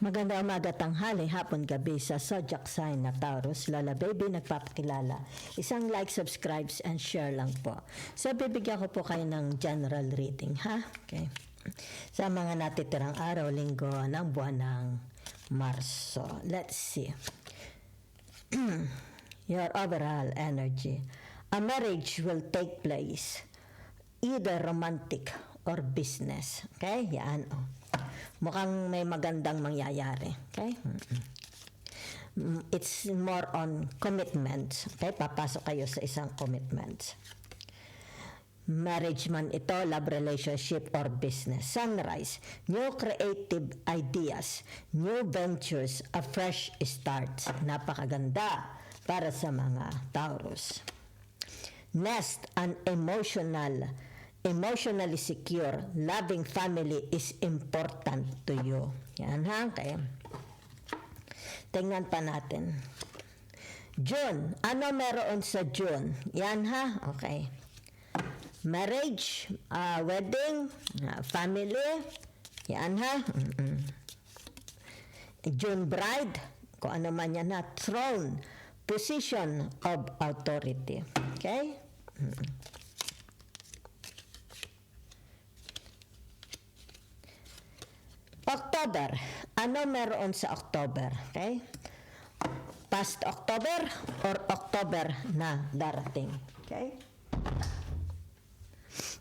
Maganda umaga, tanghali, hapon, gabi sa zodiac sign na Taurus. Lola Baby nagpapakilala. Isang like, subscribes, and share lang po. So, bibigyan ko po kayo ng general reading, ha? Okay. Sa mga natitirang araw, linggo ng buwan ng Marso. Let's see. Your overall energy. A marriage will take place, either romantic or business. Okay? Yan, oh. Mukhang may magandang mangyayari. Okay? It's more on commitment. Okay? Papasok kayo sa isang commitment. Marriage man ito, love relationship, or business. Sunrise, new creative ideas, new ventures, a fresh start. Napakaganda para sa mga Taurus. Nest, an emotionally secure, loving family is important to you. Yan ha, okay. Tingnan pa natin. June, ano meron sa June? Yan ha, okay. Marriage, wedding, family, yan ha. June bride, kung ano man yan ha. Throne, position of authority. Okay? October. Ano meron sa October? Okay? Past October or October na darating. Okay?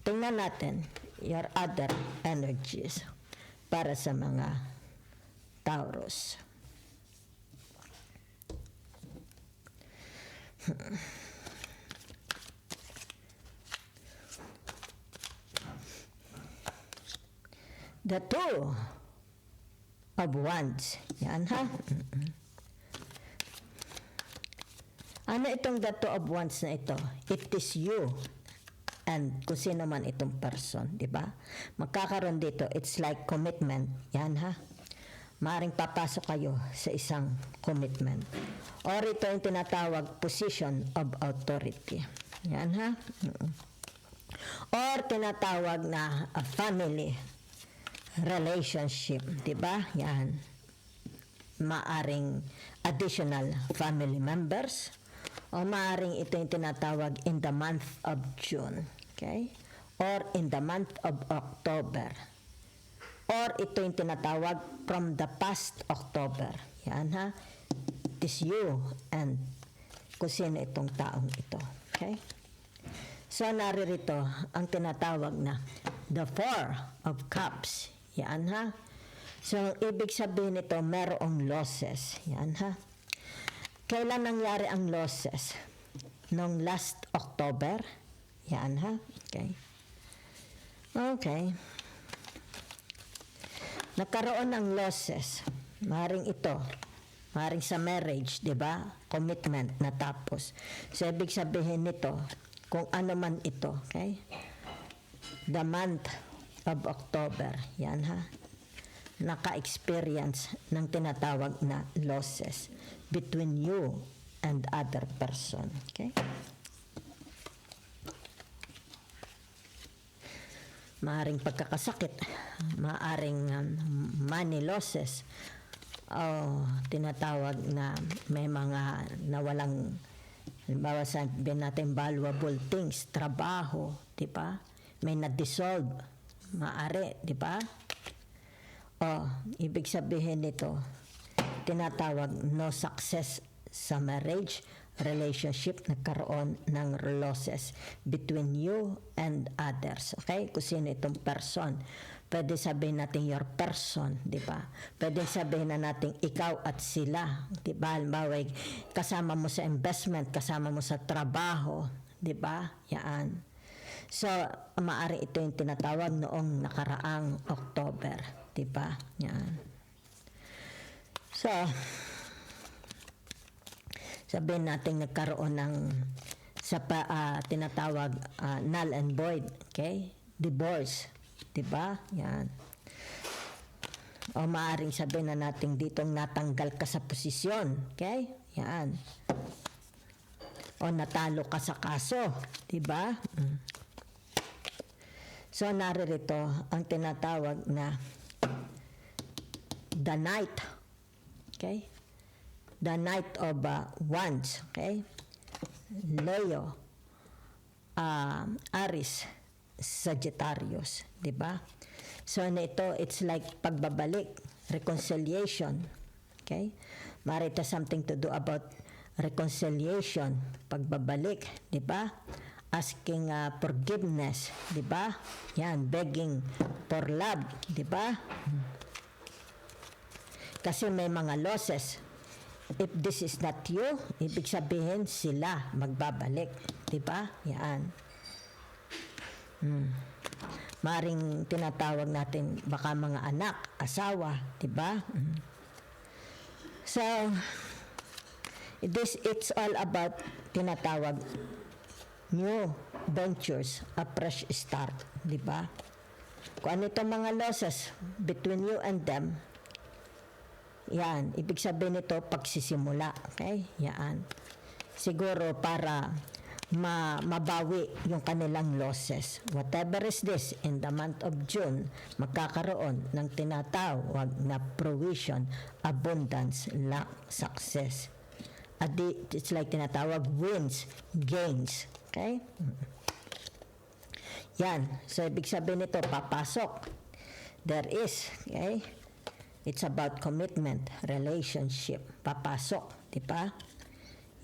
Tingnan natin your other energies para sa mga Taurus. The Two of Wands. Yan ha. Ano itong the Two of Wands na ito? It is you and kung sino man itong person, di ba? Magkakaroon dito, it's like commitment. Yan ha. Maaring papasok kayo sa isang commitment. Or ito yung tinatawag position of authority. Yan ha. Or tinatawag na a family relationship, di ba? Yan. Maaring additional family members o maaring ito yung tinatawag in the month of June, okay? Or in the month of October. Or ito yung tinatawag from the past October. Yan ha. It is you and kung sino itong taong ito, okay? So naririto ang tinatawag na the Four of Cups. Yan ha. So ibig sabihin nito merong losses. Yan ha. Kailan nangyari ang losses? Nung last October. Yan ha. Okay. Okay. Nagkaroon ng losses. Maring ito. Maring sa marriage, di ba? Commitment na tapos. So ibig sabihin nito, kung ano man ito, okay? The month of October, yan ha, naka-experience ng tinatawag na losses between you and other person, okay? Maaring pagkakasakit, maaring money losses, o tinatawag na may mga nawalang, halimbawa sabihin natin valuable things, trabaho, di ba? May na-dissolve, maari, di ba? O, ibig sabihin nito, tinatawag no success sa marriage, relationship, nagkaroon ng losses between you and others. Okay? Kung sino itong person. Pwede sabihin natin your person, di ba? Pwede sabihin na natin ikaw at sila, di ba? Halimbawa, kasama mo sa investment, kasama mo sa trabaho, di ba? Yan. So, maaari ito yung tinatawag noong nakaraang October, di ba? Yan. So, sabihin natin nagkaroon ng sa tinatawag null and void, okay? Divorce, 'di ba? Yan. O maaring sabihin na natin ditong natanggal ka sa posisyon, okay? Yan. O natalo ka sa kaso, 'di ba? So naririto ang tinatawag na the Knight. Okay? The Knight of Wands. Okay? Leo, Aries, Sagittarius. Diba? So, ito, it's like pagbabalik, reconciliation. Okay? Mari ito something to do about reconciliation, pagbabalik, di ba? Asking forgiveness, di ba? Yan, begging for love, di ba? Kasi may mga losses. If this is not you, ibig sabihin sila magbabalik, di ba? Yan. Maring tinatawag natin baka mga anak, asawa, di ba? So, it's all about tinatawag new ventures, a fresh start, di ba? Kung ano itong mga losses between you and them, yan, ibig sabihin nito pagsisimula, okay? Yan. Siguro para mabawi yung kanilang losses. Whatever is this, in the month of June, magkakaroon ng tinatawag na provision, abundance, luck, success. It's like tinatawag wins, gains. Okay? Yan. So, ibig sabihin nito, papasok. There is, okay? It's about commitment, relationship. Papasok, di ba?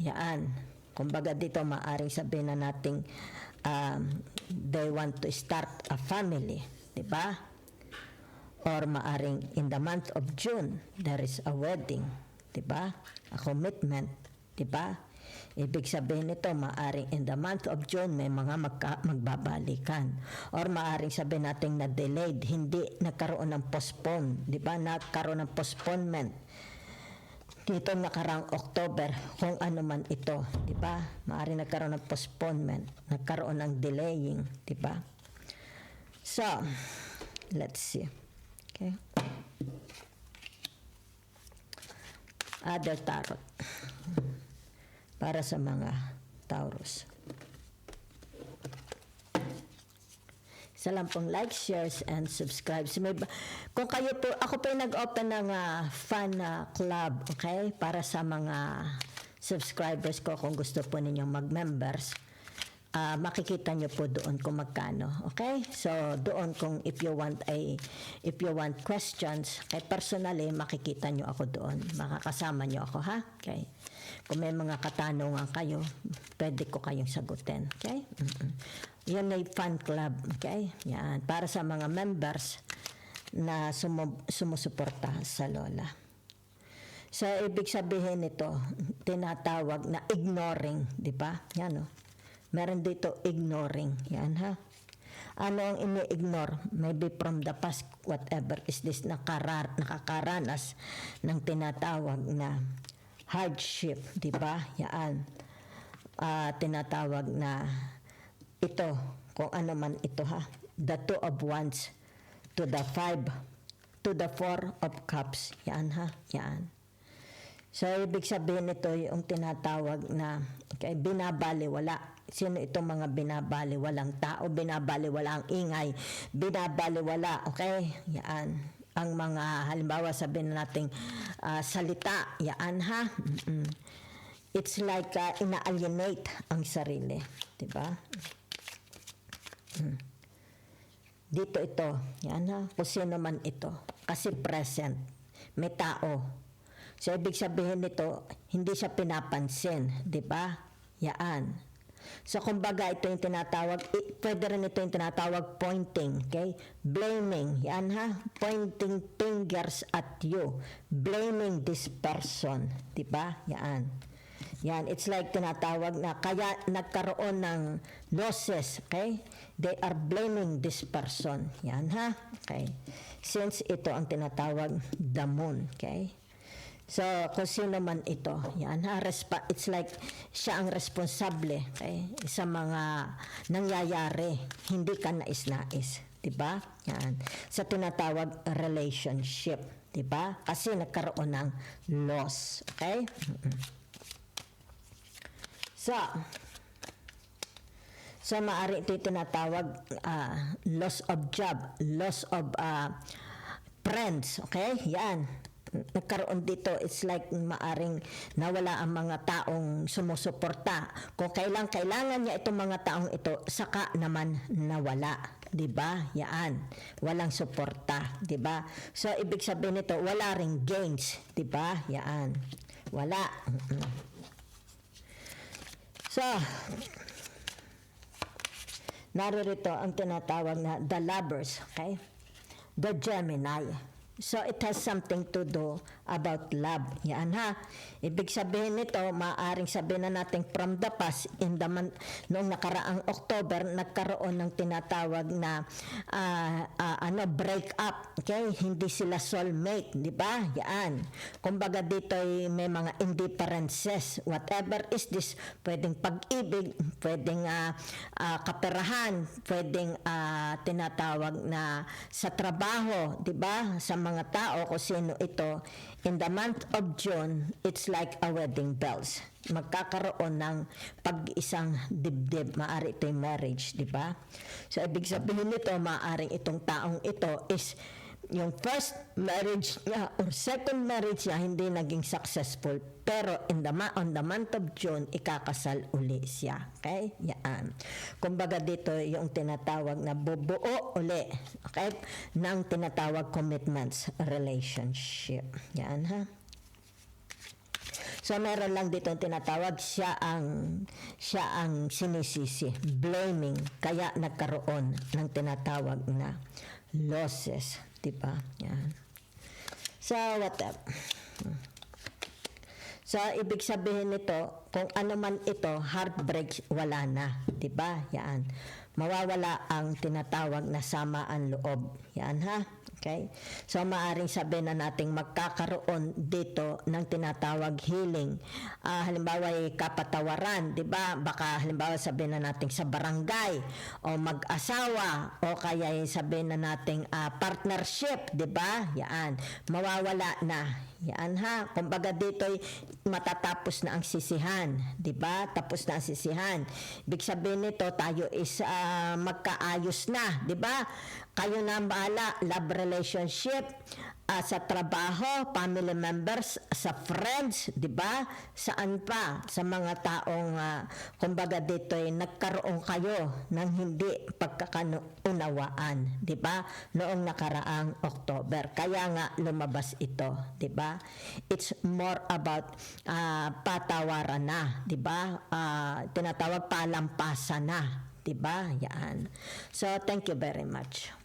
Yan. Kumbaga dito, maaring sabihin na natin, they want to start a family, di ba? Or maaring in the month of June, there is a wedding, di ba? A commitment, di ba? Ibig sabihin nito, maaring in the month of June, may mga magbabalikan. Or maaring sabihin natin na delayed, hindi nagkaroon ng postpone, di ba? Nagkaroon ng postponement. Dito nakarang October, kung ano man ito, di ba? Maaring nagkaroon ng postponement, nagkaroon ng delaying, di ba? So, let's see. Okay. Other tarot. Para sa mga Taurus. Isa lang pong like, shares, and subscribe. So kung kayo po, ako po nag-open ng fan club, okay? Para sa mga subscribers ko, kung gusto po ninyong mag-members, makikita nyo po doon kung magkano, okay? So doon kung if you want questions, kay personally makikita nyo ako doon, makakasama nyo ako, ha? Okay. Kung may mga katanungan kayo, pwede ko kayong sagutin, okay? Yan ay fan club, okay? Yan, para sa mga members na sumusuporta sa Lola. So, ibig sabihin nito, tinatawag na ignoring, di ba? Yan, o. Meron dito ignoring, yan, ha? Ano ang ini-ignore? Maybe from the past, whatever is this, nakakaranas ng tinatawag na hardship, di ba? Yan. Tinatawag na ito, kung ano man ito, ha? The 2 of Wands to the 5 to the 4 of Cups. Yan, ha? Yan. So, ibig sabihin nito yung tinatawag na okay, binabaliwala. Sino itong mga binabaliwalang tao? Binabaliwala ang ingay. Binabaliwala, okay? Yan. Ang mga, halimbawa sabihin natin salita. Yan, ha? It's like ina-alienate ang sarili. Diba? Dito ito. Yan, ha? Kung sino man ito. Kasi present. May tao. So, ibig sabihin nito, hindi siya pinapansin. Diba? Yan. So, kumbaga, ito yung tinatawag, pwede rin ito yung tinatawag pointing, okay? Blaming, yan, ha? Pointing fingers at you. Blaming this person, diba? Yan. Yan, it's like tinatawag na, kaya nagkaroon ng losses, okay? They are blaming this person, yan, ha? Okay. Since ito ang tinatawag the moon, okay? So, kung sino man ito, yan, ha? It's like siya ang responsable, okay? Sa mga nangyayari, hindi ka nais-nais, diba? Yan. Sa tinatawag relationship, diba? Kasi nagkaroon ng loss, okay? So, maaari ito tinatawag loss of job, loss of friends, okay? Yan. nagkaroon dito, it's like maaring nawala ang mga taong sumusuporta. Kung kailangan niya itong mga taong ito, saka naman nawala. 'Di ba? Yaan. Walang suporta, 'di ba? So ibig sabihin nito, wala ring gains, 'di ba? Yaan. Wala. So naririto ang tinatawag na the lovers, okay? The Gemini. So it has something to do about love. Yan ha. Ibig sabihin nito, maaaring sabihin na natin from the past, in the month, noong nakaraang October, nagkaroon ng tinatawag na break up. Okay? Hindi sila soulmate, di ba? Yan. Kumbaga dito ay may mga indifferences. Whatever is this, pwedeng pag-ibig, pwedeng kaperahan, pwedeng tinatawag na sa trabaho, di ba? Sa mga tao kung sino ito, in the month of June, it's like a wedding bells. Magkakaroon ng pag-isang dibdib, maaari ito yung marriage, di ba? So, ibig sabihin nito, maaaring itong taong ito is yung first marriage niya or second marriage niya hindi naging successful, pero on the month of June ikakasal uli siya. Okay? Yan. Kumbaga dito yung tinatawag na bubuo uli, okay, ng tinatawag commitments relationship. Yan ha. So meron lang dito tinatawag siya ang sinisisi, blaming, kaya nagkaroon ng tinatawag na losses, diba? Yan. So what up? So ibig sabihin nito, kung ano man ito, heartbreak, wala na, diba? Yan. Mawawala ang tinatawag na samaan loob. Yan ha. Okay? So, maaaring sabihin na nating magkakaroon dito ng tinatawag healing. Halimbawa, kapatawaran, di ba? Baka halimbawa sabihin na nating sa barangay o mag-asawa o kaya sabihin na nating partnership, di ba? Yan. Mawawala na. Yan ha. Kumbaga dito'y matatapos na ang sisihan, di ba? Tapos na ang sisihan. Ibig sabihin nito, tayo is magkaayos na, di ba? Kayo na ang bahala, love relationship, sa trabaho, family members, sa friends, di ba? Saan pa? Sa mga taong, kumbaga dito nagkaroon kayo ng hindi pagkakaunawaan, di ba? Noong nakaraang October. Kaya nga lumabas ito, di ba? It's more about patawaran na, di ba? Tinatawag palampasan na, di ba? Yan. So, thank you very much.